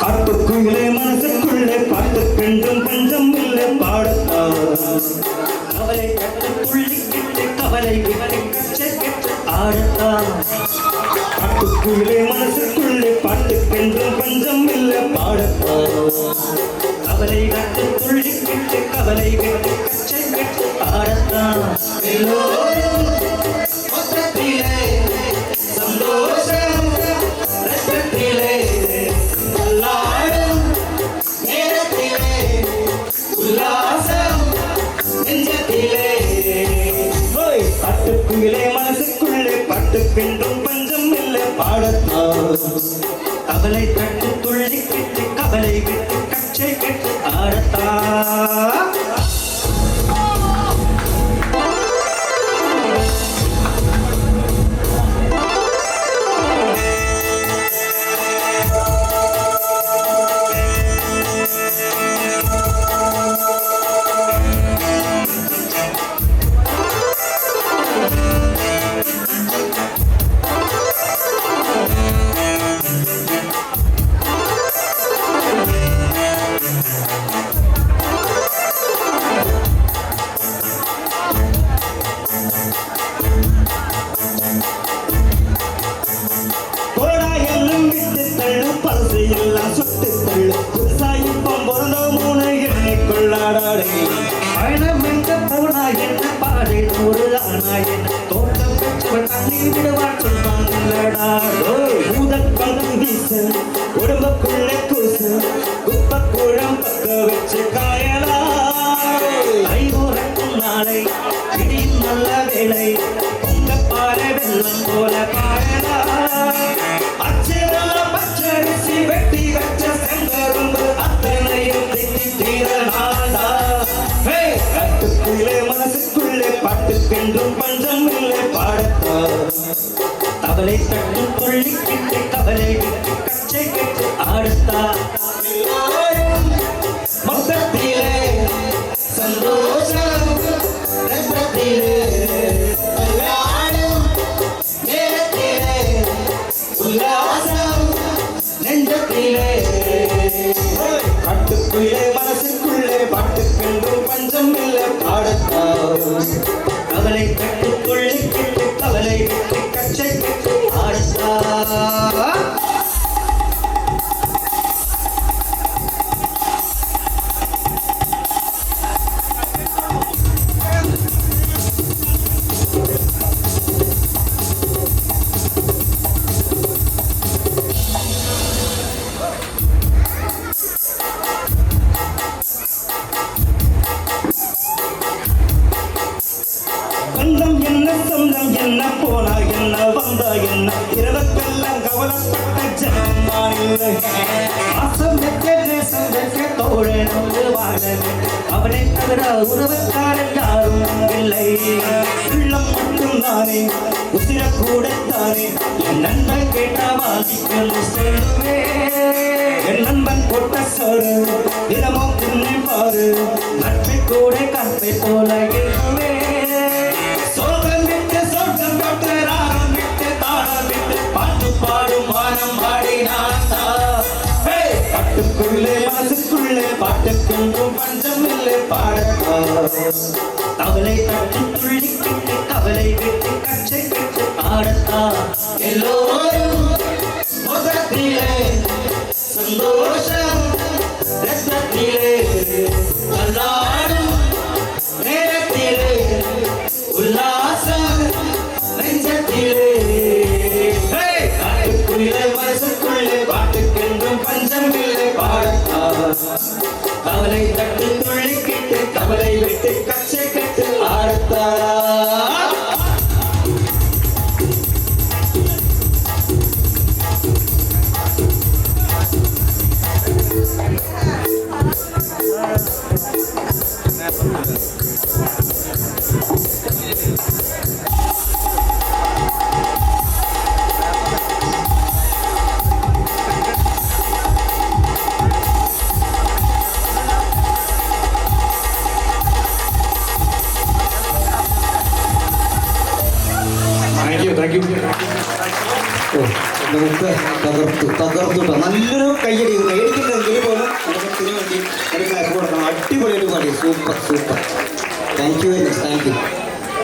காட்டுக்குள்ளே மனசுக்குள்ளே பாட்டு பெண்டும் பஞ்சம் இல்லை பாடத்தா கவலை கட்டு துள்ளிக்கிட்டு கவலை விவரை கச்சை கற்று ஆடத்தா காட்டுக்குள்ளே மனசுக்குள்ளே பாட்டு பெண்டும் பஞ்சம் இல்லை பாடத்தா கவலை கட்டு துள்ளிக்கிட்டு கவலை விவரை கச்சை கற்று ஆடத்தா எல்லோரும் மொத்தத்திலே சந்தோஷம் ரசத்திலே எல்லாரும் நேரத்திலே உல்லாசம் நெஞ்சத்திலே பாட்டுக்குள்ளே மனசுக்குள்ளே பாட்டு பெண்டும் பஞ்சம் இல்லை பாடத்தா கவலை தட்டு துள்ளிக்கிட்டு கவலை விட்டு கச்சை கட்டு ஆடத்தா எல்லாம் சுட்டு தள்ளு புதுசாயிப்பம் பிறந்த மூணு எண்ணை கொள்ளாடாடே பயணம் எங்க போனா என்ன பாதை நூறு ஆனா என்ன தோட்டம் பெற்றவன் தண்ணி விடுவான் சொல்வாங்கடா முதல் பங்கு வீச உடம்புக்குள்ளே கூச குப்ப கூழம் பக்க வச்சு காயலா ஐநூறுக்கும் நாளை இடியும் நல்ல வேலை பொங்க பாறை வெள்ளம் போல பாயலா பச்சரிசி வெட்டி வச்ச செங்கரும்பு அத்தனையும் தீரனாடா கட்டுக்குள்ளே மனசுக்குள்ளே பாட்டு பெண்டும் பஞ்சம் இல்லை பாடத்தா கவலை தட்டு துள்ளிக்கிட்டு கவலை விட்டு கச்சை கட்டு ஆடத்தா மொத்தத்திலே சந்தோஷம் ரசத்திலே எல்லாரும் நேரத்திலே உல்லாசம் நெஞ்சத்திலே காட்டுக்குள்ளே மனசுக்குள்ளே பாட்டு பெண்டும் பஞ்சம் இல்லை பாடத்தா கவலை கட்டு துள்ளிக்கிட்டு கவலை விட்டு கச்சை கட்டு ஆடத்தா சொந்தம் என்ன சொந்தம் என்ன போனா என்ன வந்தா என்ன இரவுக்கெல்லாம் கவலைப்பட்ட ஜனம் நான் இல்லை மாசம் தேசம் வைக்க தோழன் வாழ அவனை தவிர உறவுக்காரன் யாரும் இல்லை உள்ளம் மட்டும் தானே உசிர கூட தானே என் நண்பன் கேட்டா வாசிக்கல் சொல்லுவே என் நண்பன் போட்ட சோறு தினமும் தின்னை பாரு நட்பை கூட கற்பை போல இருக்குவே பாடும் வானம் பாடினாத்தா பாட்டுக்குள்ளே மனசுக்குள்ளே பாட்டுக்கும் பஞ்சம் இல்லை பாடத்தா கவலை தட்டு துள்ளிக்கிட்டு கவலை விட்டு கச்சை கட்டு ஆடத்தா எல்லோரும் முகத்திலே சந்தோஷம் ரசத்திலே எல்லாரும் நேரத்திலே உல்லாசம் நெஞ்சத்திலே மனசுக்குள்ளே பாட்டுக்கென்றும் பஞ்சம் இல்லை பாடத்தா கவலை தட்டு துள்ளிக்கிட்டு கவலை விட்டு கச்சை கட்டு ஆடத்தா Thank you. ഓ നമുക്ക് തകർത്തു കേട്ടോ. നല്ലൊരു കയ്യടിക്കുന്നെങ്കിൽ പോലും നമുക്ക് ഇതിനു വേണ്ടി ഒരു ക്ലാസ് കൊടുക്കണം. അടിപൊളിയായിട്ട് പാടി. Super. Thank you very much. Thank you.